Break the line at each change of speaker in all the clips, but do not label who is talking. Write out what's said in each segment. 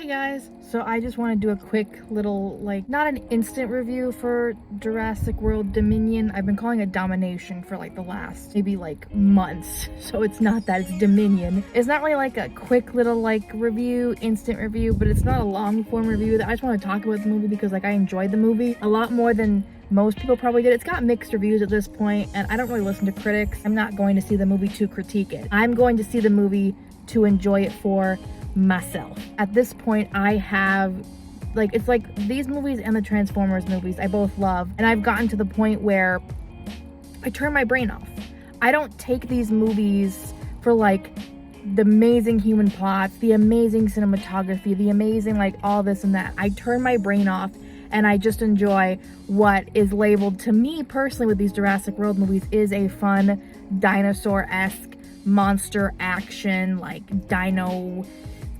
Hi guys! So I just want to do a quick little, not an instant review for Jurassic World Dominion. I've been calling it Domination for the last maybe months. So it's not that, it's Dominion. It's not really a quick little review, instant review, but it's not a long form review. I just want to talk about the movie because I enjoyed the movie a lot more than most people probably did. It's got mixed reviews at this point, and I don't really listen to critics. I'm not going to see the movie to critique it. I'm going to see the movie to enjoy it for myself. At this point, I have it's these movies and the Transformers movies I both love, and I've gotten to the point where I turn my brain off. I don't take these movies for the amazing human plots, the amazing cinematography, the amazing all this and that. I turn my brain off and I just enjoy what is labeled to me personally with these Jurassic World movies is a fun dinosaur-esque monster action, dino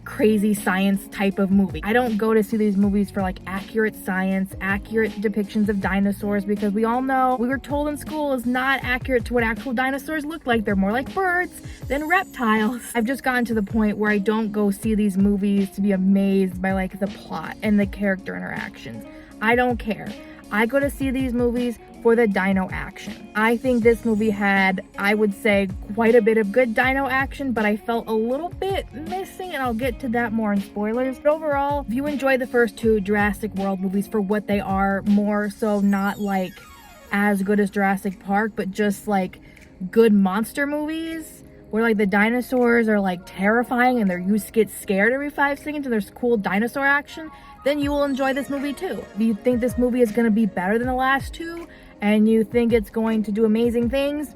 crazy science type of movie. I don't go to see these movies for accurate science, accurate depictions of dinosaurs, because we all know, we were told in school, is not accurate to what actual dinosaurs look like. They're more like birds than reptiles. I've just gotten to the point where I don't go see these movies to be amazed by the plot and the character interactions. I don't care. I go to see these movies for the dino action. I think this movie had, I would say, quite a bit of good dino action, but I felt a little bit missing, and I'll get to that more in spoilers. But overall, if you enjoy the first two Jurassic World movies for what they are, more so not as good as Jurassic Park, but just good monster movies, where the dinosaurs are terrifying and you get scared every 5 seconds and there's cool dinosaur action, then you will enjoy this movie too. If you think this movie is going to be better than the last two and you think it's going to do amazing things,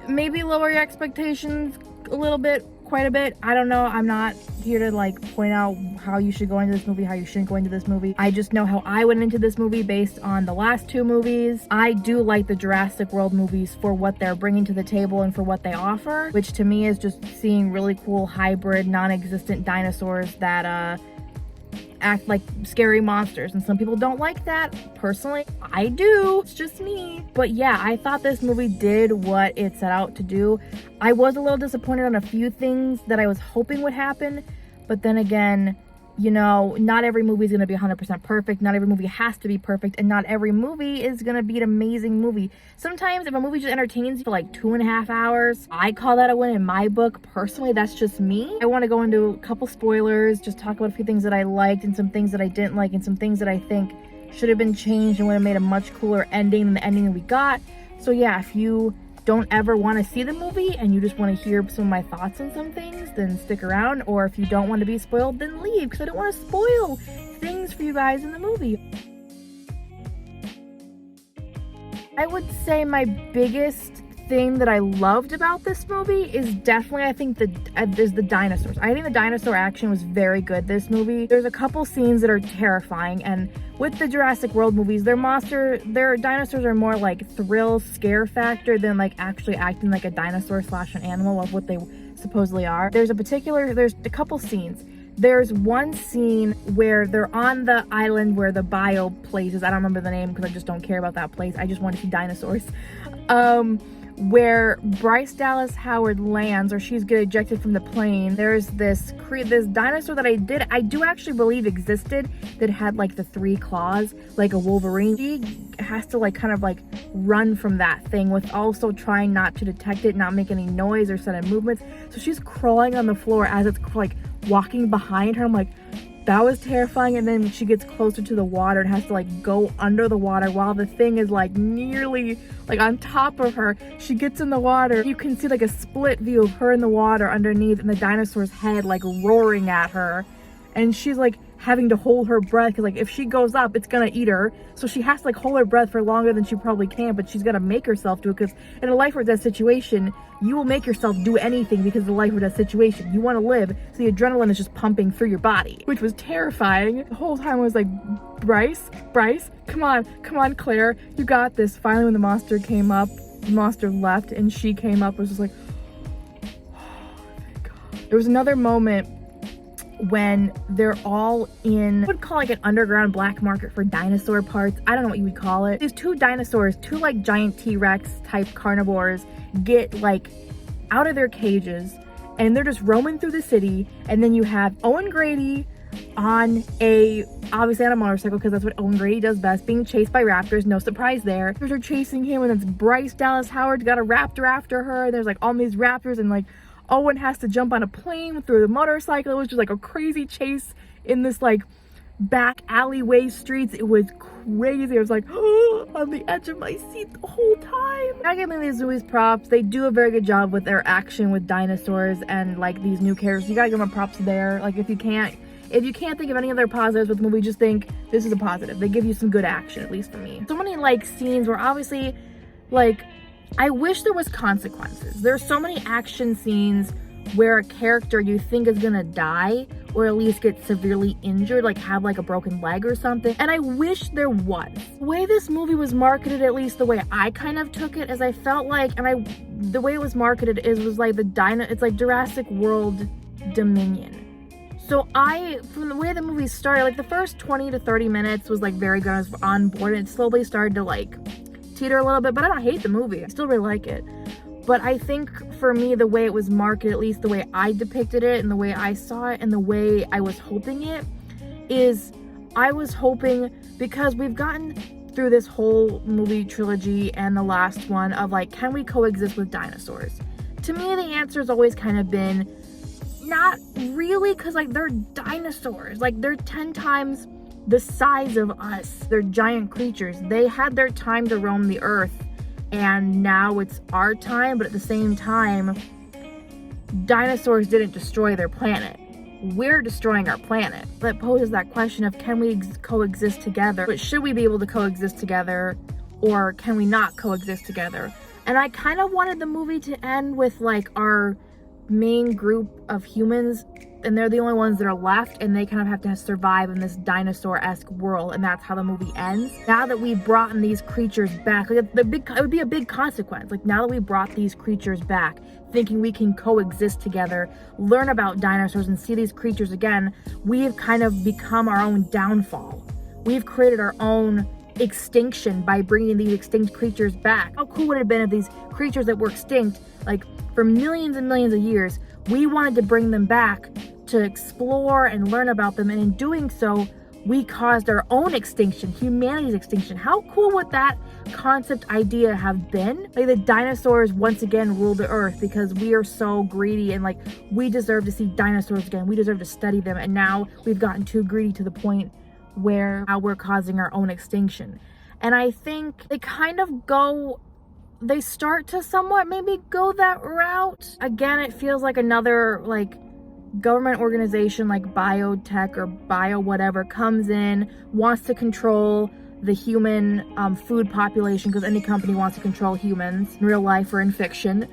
maybe lower your expectations a little bit, quite a bit. I don't know. I'm not here to point out how you should go into this movie, how you shouldn't go into this movie. I just know how I went into this movie based on the last two movies. I do like the Jurassic World movies for what they're bringing to the table and for what they offer, which to me is just seeing really cool hybrid, non-existent dinosaurs that act like scary monsters, and some people don't like that. Personally, I do. It's just me. But yeah, I thought this movie did what it set out to do. I was a little disappointed on a few things that I was hoping would happen, but then again, not every movie is going to be 100% perfect. Not every movie has to be perfect, and not every movie is going to be an amazing movie. Sometimes if a movie just entertains you for 2.5 hours, I call that a win in my book. Personally, that's just me. I want to go into a couple spoilers, just talk about a few things that I liked and some things that I didn't like, and some things that I think should have been changed and would have made a much cooler ending than the ending that we got. So yeah, if you don't ever want to see the movie and you just want to hear some of my thoughts on some things, then stick around. Or if you don't want to be spoiled, then leave, because I don't want to spoil things for you guys in the movie. I would say my biggest thing that I loved about this movie is definitely, I think, is the dinosaurs. I think the dinosaur action was very good this movie. There's a couple scenes that are terrifying, and with the Jurassic World movies, their dinosaurs are more thrill, scare factor than actually acting like a dinosaur / an animal of what they supposedly are. There's a couple scenes. There's one scene where they're on the island where the bio place is. I don't remember the name because I just don't care about that place. I just want to see dinosaurs. Where Bryce Dallas Howard lands, or she's get ejected from the plane. There's this dinosaur that I do actually believe existed, that had the 3 claws like a Wolverine. She has to run from that thing with also trying not to detect it, not make any noise or sudden movements. So she's crawling on the floor as it's walking behind her. I'm like, that was terrifying. And then she gets closer to the water and has to go under the water while the thing is nearly on top of her. She gets in the water. You can see a split view of her in the water underneath and the dinosaur's head roaring at her. And she's having to hold her breath because if she goes up, it's gonna eat her. So she has to hold her breath for longer than she probably can, but she's gotta make herself do it, because in a life or death situation, you will make yourself do anything because of the life or death situation. You want to live, so the adrenaline is just pumping through your body, which was terrifying. The whole time I was Bryce, come on, Claire, you got this. Finally, when the monster came up, the monster left and she came up, I was just oh, thank God. There was another moment when they're all in, I would call an underground black market for dinosaur parts. I don't know what you would call it. These two dinosaurs, two giant T-Rex type carnivores, get out of their cages and they're just roaming through the city. And then you have Owen Grady, obviously on a motorcycle, because that's what Owen Grady does best, being chased by raptors. No surprise there. Raptors are chasing him, and it's Bryce Dallas Howard's got a raptor after her. There's like all these raptors, and like Owen has to jump on a plane through the motorcycle. It was just like a crazy chase in this like back alleyway streets. It was crazy. I was like on the edge of my seat the whole time. I give these movies props. They do a very good job with their action with dinosaurs and like these new characters. You gotta give them props there. Like if you can't think of any other positives with the movie, just think this is a positive. They give you some good action, at least for me. So many like scenes where obviously like I wish there was consequences. There's so many action scenes where a character you think is gonna die or at least get severely injured, like have like a broken leg or something, and I wish there was. The way this movie was marketed, at least the way I kind of took it, is I felt like, the way it was marketed was like it's like Jurassic World Dominion. So from the way the movie started, like the first 20 to 30 minutes was like very good. I was on board, and it slowly started to like teeter a little bit, but I don't hate the movie. I still really like it. But I think for me, the way it was marketed, at least the way I depicted it and the way I saw it and the way I was hoping it, is I was hoping, because we've gotten through this whole movie trilogy and the last one of like, can we coexist with dinosaurs? To me, the answer has always kind of been not really, because like they're dinosaurs. Like they're 10 times the size of us. They're giant creatures. They had their time to roam the earth, and now it's our time. But at the same time, dinosaurs didn't destroy their planet. We're destroying our planet. That poses that question of, can we coexist together? But should we be able to coexist together, or can we not coexist together? And I kind of wanted the movie to end with like our main group of humans, and they're the only ones that are left, and they kind of have to survive in this dinosaur-esque world, and that's how the movie ends. Now that we've brought in these creatures back, like it would be a big consequence. Like now that we brought these creatures back, thinking we can coexist together, learn about dinosaurs, and see these creatures again, we've kind of become our own downfall. We've created our own extinction by bringing these extinct creatures back. How cool would it have been if these creatures that were extinct, like for millions and millions of years, we wanted to bring them back to explore and learn about them, and in doing so, we caused our own extinction, humanity's extinction. How cool would that concept idea have been? Like the dinosaurs once again rule the earth because we are so greedy, and like we deserve to see dinosaurs again. We deserve to study them, and now we've gotten too greedy to the point where now we're causing our own extinction. And I think they start to somewhat maybe go that route. Again, it feels like another like government organization like biotech or bio whatever comes in, wants to control the human food population, because any company wants to control humans in real life or in fiction.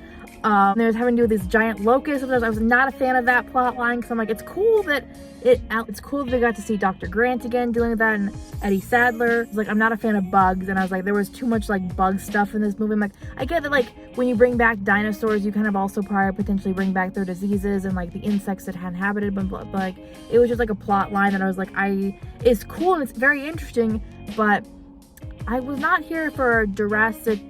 There's having to do with these giant locusts. I was not a fan of that plot line, because I'm like, it's cool that they got to see Dr. Grant again doing that, and Eddie Sadler. Like, I'm not a fan of bugs, and I was like, there was too much like bug stuff in this movie. I'm like, I get that like when you bring back dinosaurs, you kind of also probably potentially bring back their diseases and like the insects that had inhabited them, but like it was just like a plot line that I was like, it's cool and it's very interesting, but I was not here for a Jurassic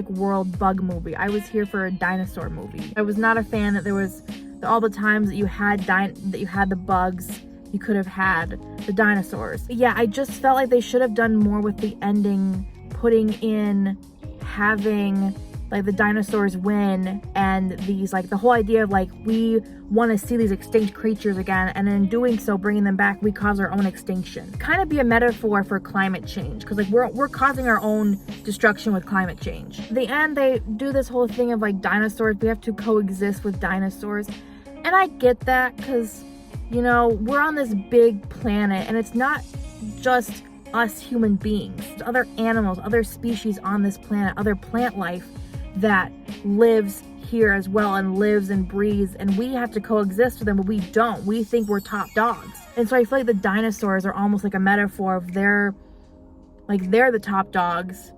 World bug movie. I was here for a dinosaur movie. I was not a fan that there was all the times that you had the bugs, you could have had the dinosaurs. Yeah, I just felt like they should have done more with the ending, putting in having like the dinosaurs win, and these like the whole idea of like we want to see these extinct creatures again, and in doing so, bringing them back, we cause our own extinction. Kind of be a metaphor for climate change, because like we're causing our own destruction with climate change. At the end, they do this whole thing of like dinosaurs, we have to coexist with dinosaurs, and I get that, because you know, we're on this big planet, and it's not just us human beings. There's other animals, other species on this planet, other plant life that lives here as well and lives and breathes, and we have to coexist with them, but we don't. We think we're top dogs. And so I feel like the dinosaurs are almost like a metaphor of they're the top dogs,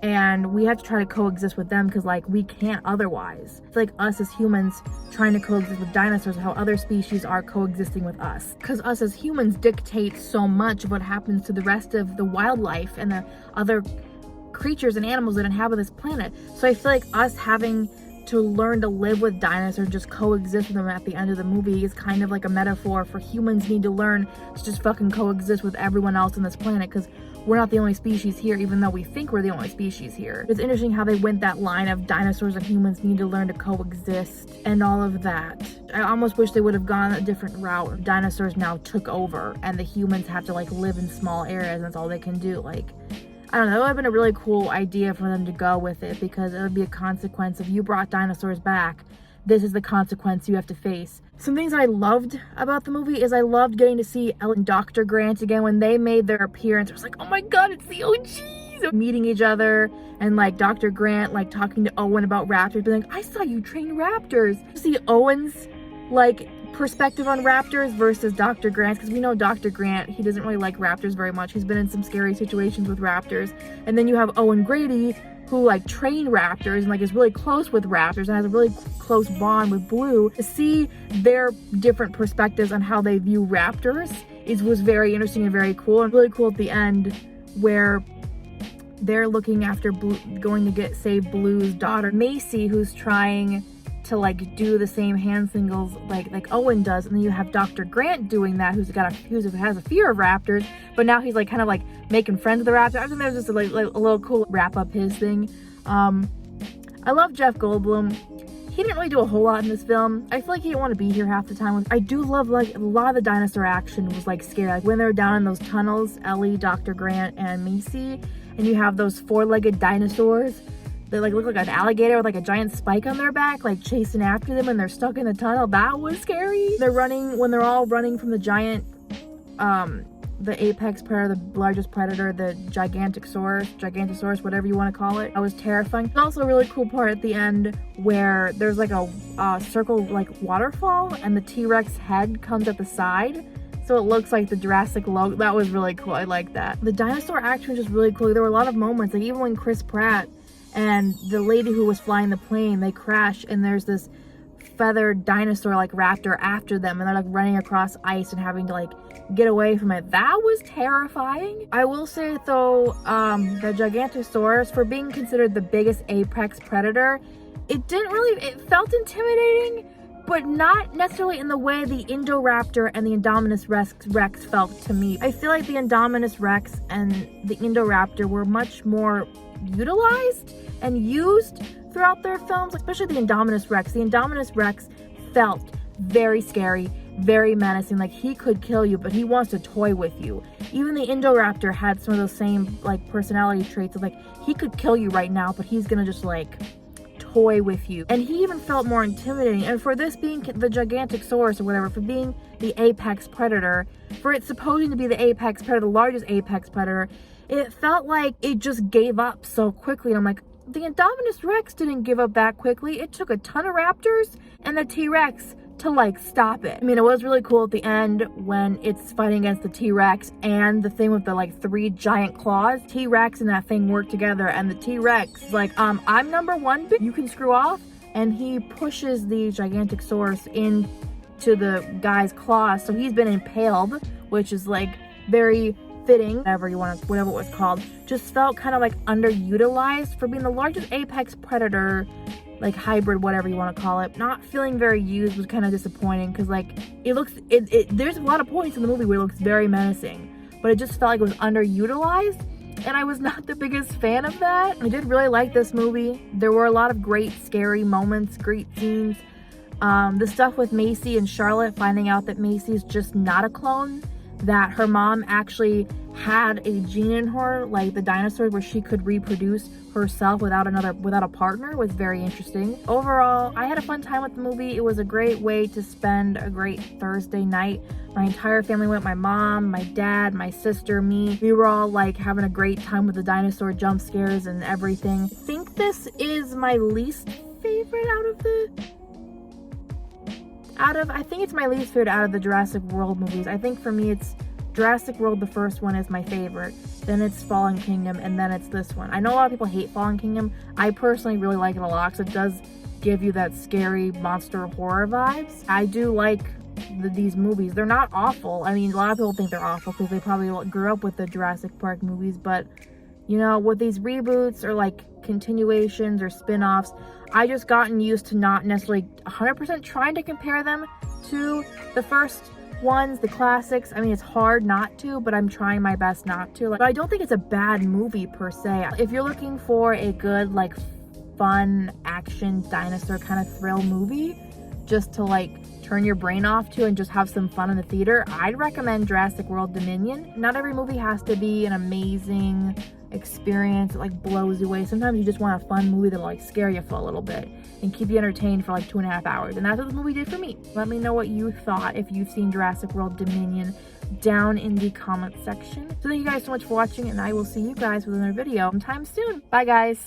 and we have to try to coexist with them because like we can't otherwise. It's like us as humans trying to coexist with dinosaurs, how other species are coexisting with us, because us as humans dictate so much of what happens to the rest of the wildlife and the other creatures and animals that inhabit this planet. So I feel like us having to learn to live with dinosaurs, just coexist with them at the end of the movie is kind of like a metaphor for humans need to learn to just fucking coexist with everyone else on this planet, because we're not the only species here, even though we think we're the only species here. It's interesting how they went that line of dinosaurs and humans need to learn to coexist and all of that. I almost wish they would have gone a different route. Dinosaurs now took over and the humans have to like live in small areas and that's all they can do. Like, I don't know, that would have been a really cool idea for them to go with it, because it would be a consequence of you brought dinosaurs back. This is the consequence you have to face. Some things I loved about the movie is I loved getting to see Ellen and Dr. Grant again. When they made their appearance, I was like, oh my god, it's the OGs! Meeting each other, and like Dr. Grant like talking to Owen about raptors, being like, I saw you train raptors. See Owen's like perspective on raptors versus Dr. Grant's, because we know Dr. Grant, he doesn't really like raptors very much. He's been in some scary situations with raptors. And then you have Owen Grady, who like trained raptors and like is really close with raptors and has a really close bond with Blue. To see their different perspectives on how they view raptors was very interesting and very cool. And really cool at the end where they're looking after Blue, going to save Blue's daughter Macy, who's trying to like do the same hand signals like Owen does, and then you have Dr. Grant doing that, who has a fear of raptors, but now he's like kind of like making friends with the raptor. I think that was just like a little cool wrap up his thing. I love Jeff Goldblum. He didn't really do a whole lot in this film. I feel like he didn't want to be here half the time. I do love like a lot of the dinosaur action was like scary, like when they're down in those tunnels, Ellie, Dr. Grant, and Macy, and you have those four-legged dinosaurs. They like look like an alligator with like a giant spike on their back, like chasing after them, and they're stuck in the tunnel. That was scary. When they're all running from the giant, the apex predator, the largest predator, the Gigantosaurus, whatever you want to call it. That was terrifying. There's also a really cool part at the end where there's like a circle like waterfall, and the T-Rex head comes at the side. So it looks like the Jurassic logo. That was really cool. I like that. The dinosaur action was just really cool. There were a lot of moments, like even when Chris Pratt and the lady who was flying the plane, they crash and there's this feathered dinosaur like raptor after them, and they're like running across ice and having to like get away from it. That was terrifying. I will say though, the Gigantosaurus, for being considered the biggest apex predator, it felt intimidating, but not necessarily in the way the Indoraptor and the Indominus Rex felt to me. I feel like the Indominus Rex and the Indoraptor were much more utilized and used throughout their films, especially the Indominus Rex. The Indominus Rex felt very scary, very menacing, like he could kill you, but he wants to toy with you. Even the Indoraptor had some of those same like personality traits of like, he could kill you right now, but he's gonna just like toy with you. And he even felt more intimidating. And for this being the Gigantosaurus or whatever, for being the apex predator, for it supposing to be the apex predator, the largest apex predator, it felt like it just gave up so quickly. And I'm like, the Indominus Rex didn't give up that quickly. It took a ton of raptors and the T-Rex to like stop it. I mean, it was really cool at the end when it's fighting against the T-Rex and the thing with the like 3 giant claws. T-Rex and that thing work together, and the T-Rex is like, I'm number one, you can screw off. And he pushes the Gigantosaurus into the guy's claws, so he's been impaled, which is like very fitting, whatever it was called. Just felt kind of like underutilized for being the largest apex predator, like hybrid, whatever you want to call it. Not feeling very used was kind of disappointing, because like there's a lot of points in the movie where it looks very menacing, but it just felt like it was underutilized, and I was not the biggest fan of that. I did really like this movie. There were a lot of great scary moments, great scenes. The stuff with Macy and Charlotte, finding out that Macy's just not a clone, that her mom actually had a gene in her, like the dinosaur, where she could reproduce herself without a partner, was very interesting. Overall, I had a fun time with the movie. It was a great way to spend a great Thursday night. My entire family went, my mom, my dad, my sister, me. We were all like having a great time with the dinosaur jump scares and everything. I think this is my least favorite I think it's my least favorite out of the Jurassic World movies. I think for me it's Jurassic World, the first one, is my favorite. Then it's Fallen Kingdom, and then it's this one. I know a lot of people hate Fallen Kingdom. I personally really like it a lot because it does give you that scary monster horror vibes. I do like these movies. They're not awful. I mean, a lot of people think they're awful because they probably grew up with the Jurassic Park movies, but You know, with these reboots or like continuations or spin-offs, I just gotten used to not necessarily 100% trying to compare them to the first ones, the classics. I mean, it's hard not to, but I'm trying my best not to. But I don't think it's a bad movie per se. If you're looking for a good, like, fun action dinosaur kind of thrill movie, just to like turn your brain off to and just have some fun in the theater, I'd recommend Jurassic World Dominion. Not every movie has to be an amazing experience that like blows you away. Sometimes you just want a fun movie that'll like scare you for a little bit and keep you entertained for like 2.5 hours. And that's what the movie did for me. Let me know what you thought if you've seen Jurassic World Dominion down in the comment section. So thank you guys so much for watching, and I will see you guys with another video sometime soon. Bye guys.